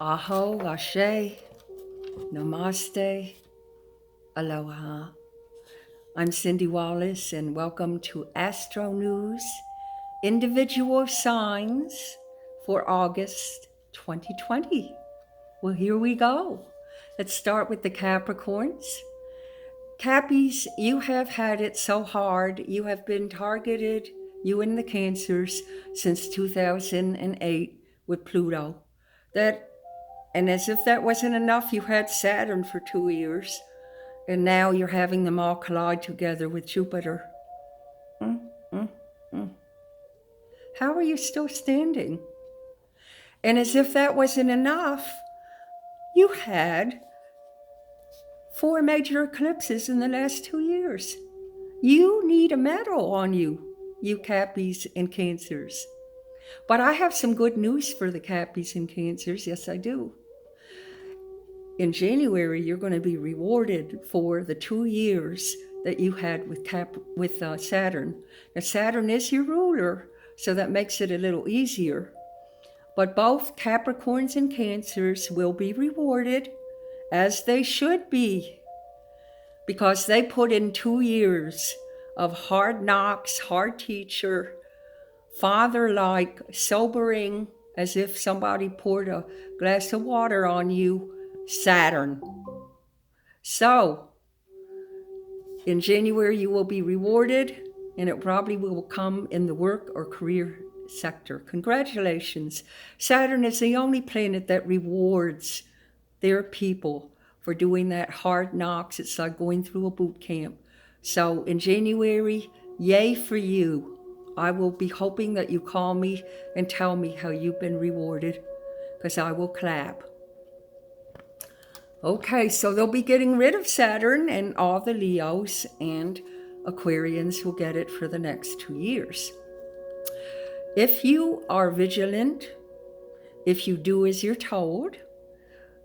Aho, Ashe, Namaste, Aloha. I'm Cindy Wallace, and welcome to Astro News Individual Signs for August 2020. Well, here we go. Let's start with the Capricorns. Cappies, you have had it so hard. You have been targeted, you and the Cancers, since 2008 with Pluto. And as if that wasn't enough, you had Saturn for 2 years, and now you're having them all collide together with Jupiter. How are you still standing? And as if that wasn't enough, you had 4 major eclipses in the last 2 years. You need a medal on you, you Cappies and Cancers. But I have some good news for the Cappies and Cancers. Yes, I do. In January, you're going to be rewarded for the 2 years that you had with Saturn. Now, Saturn is your ruler, so that makes it a little easier. But both Capricorns and Cancers will be rewarded, as they should be, because they put in 2 years of hard knocks, hard teacher, father-like, sobering, as if somebody poured a glass of water on you, Saturn. So, in January, you will be rewarded, and it probably will come in the work or career sector. Congratulations. Saturn is the only planet that rewards their people for doing that hard knocks. It's like going through a boot camp. So in January, yay for you. I will be hoping that you call me and tell me how you've been rewarded, because I will clap. Okay, so they'll be getting rid of Saturn, and all the Leos and Aquarians will get it for the next 2 years. If you are vigilant, if you do as you're told,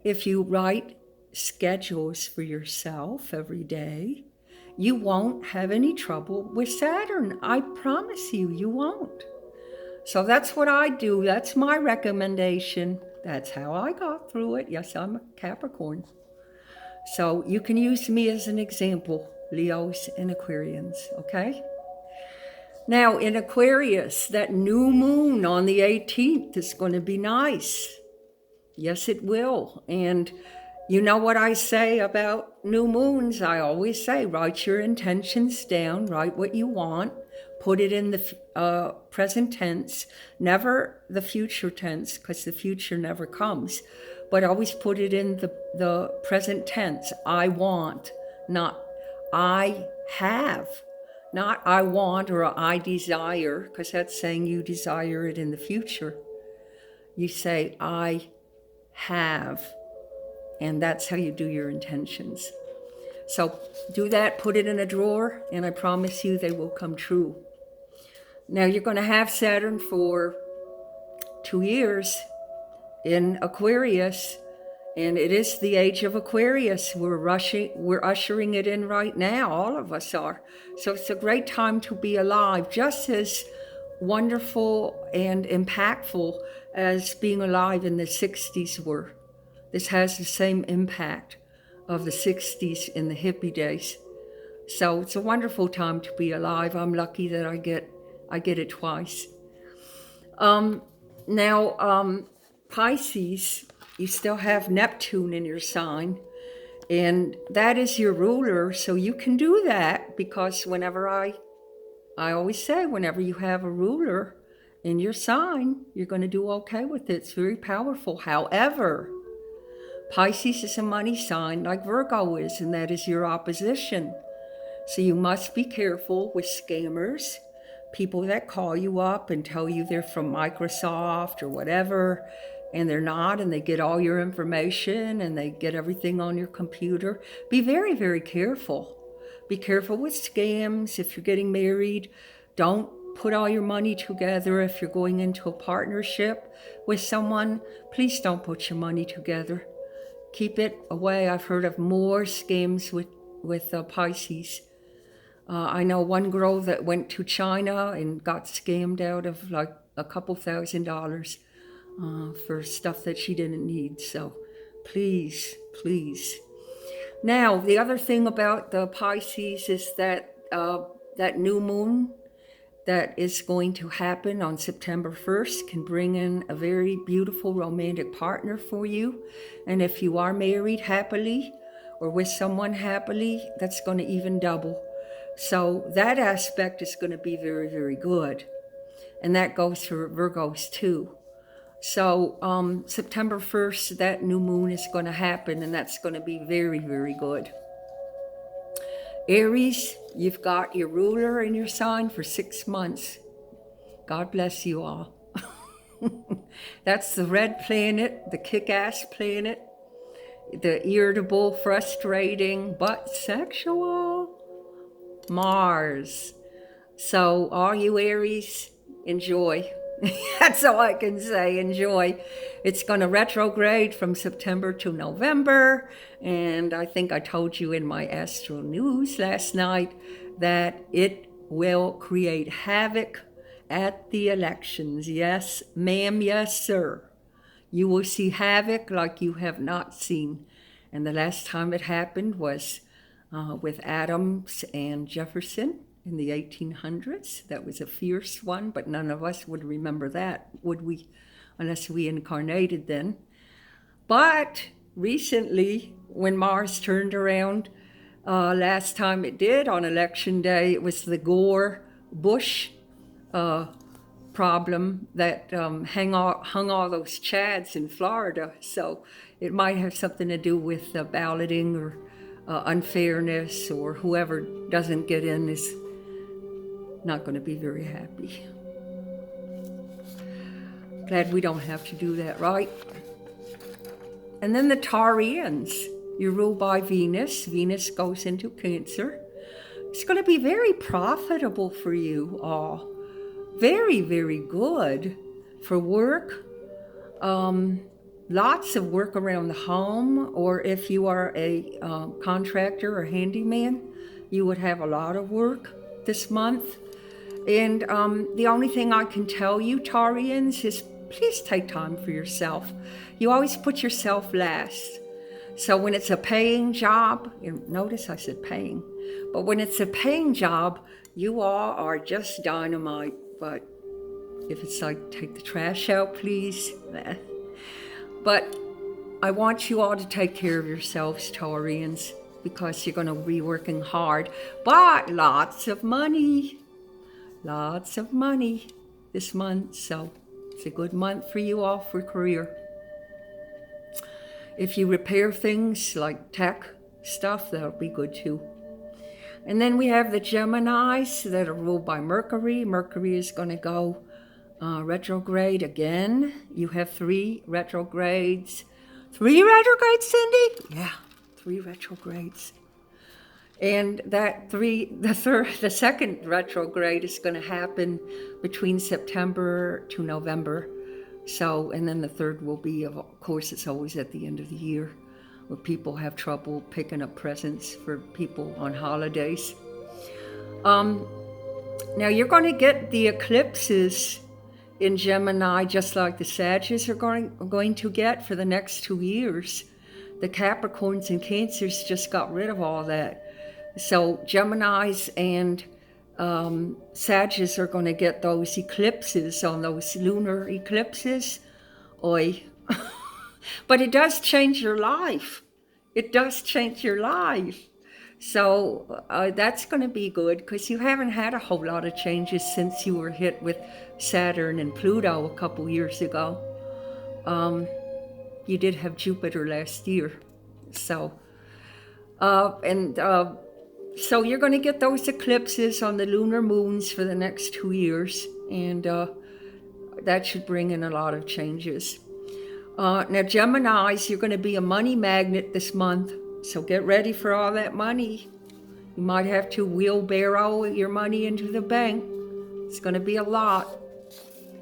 if you write schedules for yourself every day, you won't have any trouble with Saturn. I promise you, you won't. So that's what I do. That's my recommendation. That's how I got through it. Yes, I'm a Capricorn. So you can use me as an example, Leos and Aquarians, okay? Now, in Aquarius, that new moon on the 18th is going to be nice. Yes, it will. And you know what I say about new moons? I always say, write your intentions down, write what you want, put it in the present tense, never the future tense, because the future never comes, but always put it in the present tense. I want, not I have, not I want or I desire, because that's saying you desire it in the future. You say, I have, and that's how you do your intentions. So do that, put it in a drawer, and I promise you they will come true. Now you're going to have Saturn for 2 years in Aquarius, and it is the age of Aquarius. We're ushering it in right now. All of us are. So it's a great time to be alive, just as wonderful and impactful as being alive in the 60s were. This has the same impact of the 60s in the hippie days. So it's a wonderful time to be alive. I'm lucky that I get it twice. Now, Pisces, you still have Neptune in your sign, and that is your ruler. So you can do that, because whenever I always say, whenever you have a ruler in your sign, you're going to do okay with it. It's very powerful. However, Pisces is a money sign like Virgo is, and that is your opposition. So you must be careful with scammers, people that call you up and tell you they're from Microsoft or whatever, and they're not, and they get all your information and they get everything on your computer. Be very, very careful. Be careful with scams. If you're getting married, don't put all your money together. If you're going into a partnership with someone, please don't put your money together. Keep it away. I've heard of more scams with Pisces. I know one girl that went to China and got scammed out of like a couple $1,000. for stuff that she didn't need. So please, please. Now, the other thing about the Pisces is that that new moon that is going to happen on September 1st can bring in a very beautiful romantic partner for you. And if you are married happily or with someone happily, that's going to even double. So that aspect is going to be very, very good. And that goes for Virgos too. So September 1st, that new moon is going to happen, and that's going to be very, very good. Aries, you've got your ruler in your sign for 6 months. God bless you all. That's the red planet, the kick-ass planet, the irritable, frustrating, but sexual Mars. So all you Aries, enjoy. That's all I can say, enjoy. It's going to retrograde from September to November, and I think I told you in my Astro News last night that it will create havoc at the elections. Yes, ma'am, yes, sir. You will see havoc like you have not seen. And the last time it happened was with Adams and Jefferson in the 1800s. That was a fierce one, but none of us would remember that, would we? Unless we incarnated then. But recently, when Mars turned around, last time it did on election day, it was the Gore-Bush problem that hung all those Chads in Florida. So it might have something to do with balloting or unfairness, or whoever doesn't get in is not going to be very happy. Glad we don't have to do that, right? And then the Taurians, you're ruled by Venus. Venus goes into Cancer. It's going to be very profitable for you all. Very, very good for work. Lots of work around the home, or if you are a contractor or handyman, you would have a lot of work this month. And the only thing I can tell you, Taurians, is please take time for yourself. You always put yourself last. So when it's a paying job, notice I said paying, but when it's a paying job, you all are just dynamite. But if it's like, take the trash out, please. But I want you all to take care of yourselves, Taurians, because you're going to be working hard. But lots of money this month. So it's a good month for you all for career. If you repair things like tech stuff, that'll be good too. And then we have the Geminis that are ruled by Mercury. Mercury is going to go retrograde again. You have 3 retrogrades. 3 retrogrades, Cindy? Yeah, 3 retrogrades. And the second retrograde is going to happen between September to November. So, and then the third will be, of course, it's always at the end of the year, where people have trouble picking up presents for people on holidays. Now you're going to get the eclipses in Gemini, just like the Sagittarius are going to get for the next 2 years. The Capricorns and Cancers just got rid of all that. So Geminis and Sagittarius are going to get those eclipses on those lunar eclipses. Oi. But it does change your life. It does change your life. So that's going to be good, because you haven't had a whole lot of changes since you were hit with Saturn and Pluto a couple years ago. You did have Jupiter last year. So, so you're going to get those eclipses on the lunar moons for the next 2 years. And that should bring in a lot of changes. Now, Geminis, you're going to be a money magnet this month. So get ready for all that money. You might have to wheelbarrow your money into the bank. It's going to be a lot.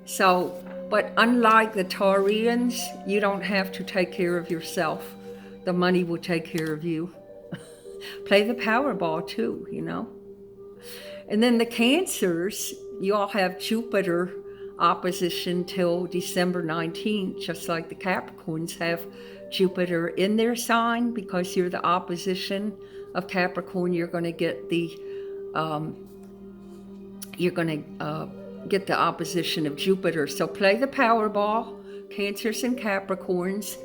So, but unlike the Taurians, you don't have to take care of yourself. The money will take care of you. Play the Powerball too, you know. And then the Cancers, you all have Jupiter opposition till December 19th, just like the Capricorns have Jupiter in their sign. Because you're the opposition of Capricorn, you're going to get the opposition of Jupiter. So play the Powerball, Cancers and Capricorns,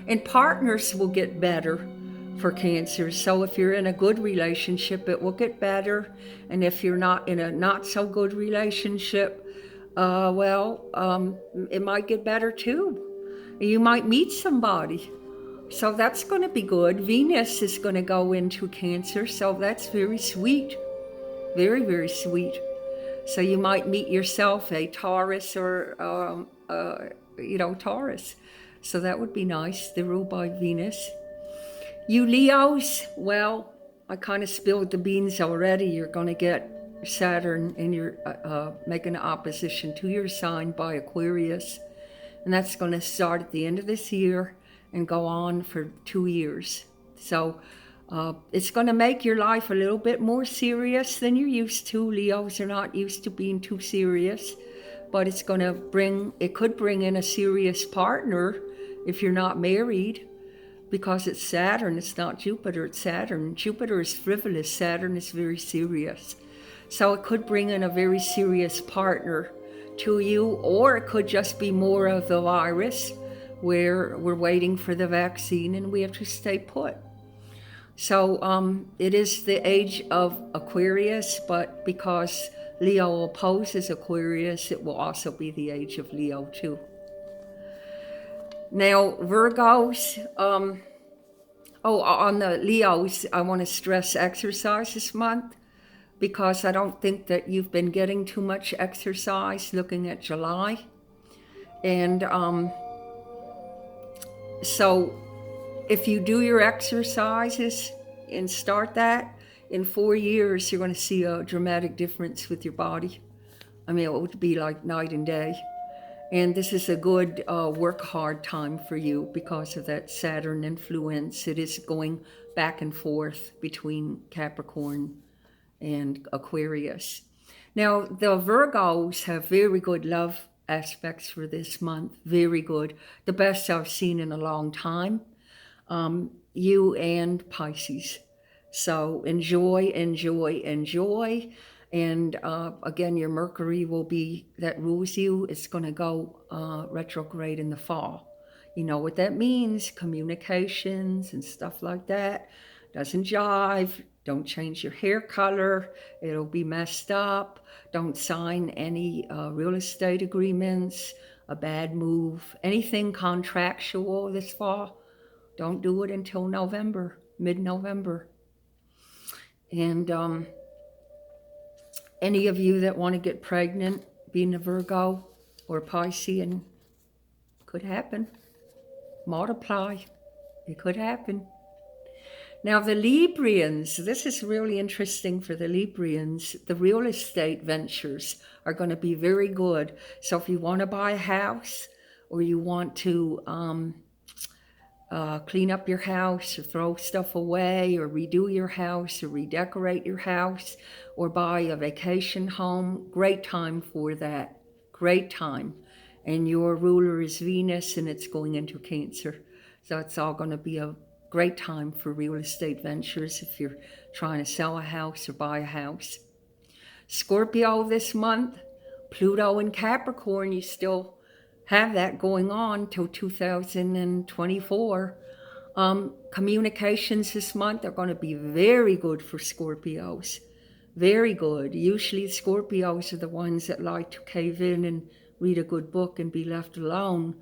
and partners will get better for Cancer. So if you're in a good relationship, it will get better. And if you're not in a not so good relationship, it might get better too. You might meet somebody. So that's going to be good. Venus is going to go into Cancer, so that's very sweet. Very, very sweet. So you might meet yourself a Taurus or, Taurus. So that would be nice. They're ruled by Venus. You Leos, well, I kind of spilled the beans already. You're going to get Saturn and you're making an opposition to your sign by Aquarius. And that's going to start at the end of this year and go on for 2 years. So it's going to make your life a little bit more serious than you're used to. Leos are not used to being too serious, but it could bring in a serious partner if you're not married, because it's Saturn. It's not Jupiter, it's Saturn. Jupiter is frivolous, Saturn is very serious. So it could bring in a very serious partner to you, or it could just be more of the virus where we're waiting for the vaccine and we have to stay put. So it is the age of Aquarius, but because Leo opposes Aquarius, it will also be the age of Leo too. Now, Virgos, on the Leos, I want to stress exercise this month, because I don't think that you've been getting too much exercise looking at July. And so if you do your exercises and start that, in 4 years, you're going to see a dramatic difference with your body. I mean, it would be like night and day. And this is a good work hard time for you because of that Saturn influence. It is going back and forth between Capricorn and Aquarius. Now, the Virgos have very good love aspects for this month. Very good. The best I've seen in a long time. You and Pisces. So enjoy. And again, your Mercury that rules you, it's going to go retrograde in the fall. You know what that means? Communications and stuff like that. Doesn't jive. Don't change your hair color. It'll be messed up. Don't sign any real estate agreements. A bad move. Anything contractual this fall. Don't do it until November, mid-November. And any of you that want to get pregnant, being a Virgo or Piscean, could happen. Multiply. It could happen. Now the Librians, this is really interesting for the Librians. The real estate ventures are going to be very good. So if you want to buy a house, or you want to clean up your house, or throw stuff away, or redo your house, or redecorate your house, or buy a vacation home, great time for that. Great time. And your ruler is Venus, and it's going into Cancer. So it's all going to be a great time for real estate ventures if you're trying to sell a house or buy a house. Scorpio this month, Pluto in Capricorn, you still have that going on till 2024. Communications this month are going to be very good for Scorpios. Very good. Usually Scorpios are the ones that like to cave in and read a good book and be left alone.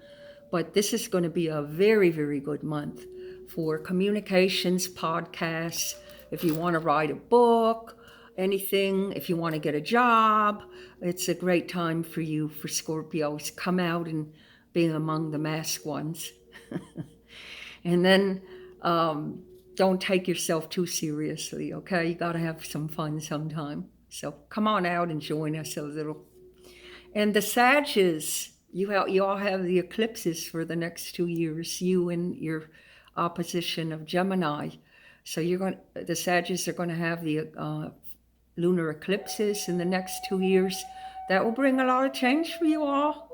But this is going to be a very, very good month for communications, podcasts, if you want to write a book, anything, if you want to get a job. It's a great time for you, for Scorpios. Come out and be among the masked ones. And then don't take yourself too seriously, okay? You got to have some fun sometime. So come on out and join us a little. And the Sages, you all have the eclipses for the next 2 years, you and your opposition of Gemini. So the Sages are going to have the lunar eclipses in the next 2 years. that will bring a lot of change for you all.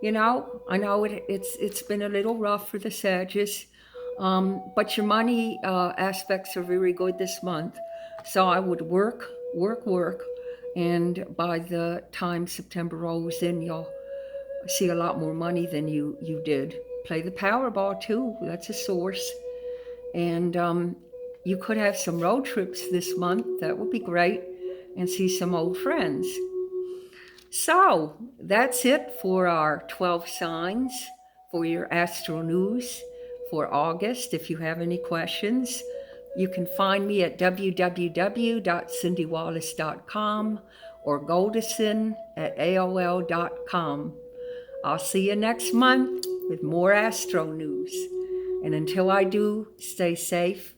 You know, I know it's been a little rough for the Sages, but your money aspects are very good this month. So I would work, and by the time September rolls in, you'll see a lot more money than you did. Play the Powerball too. That's a source, and you could have some road trips this month. That would be great, and see some old friends. So that's it for our 12 signs for your Astro News for August. If you have any questions, you can find me at www.cindywallace.com or goldeson@aol.com. I'll see you next month with more Astro News. And until I do, stay safe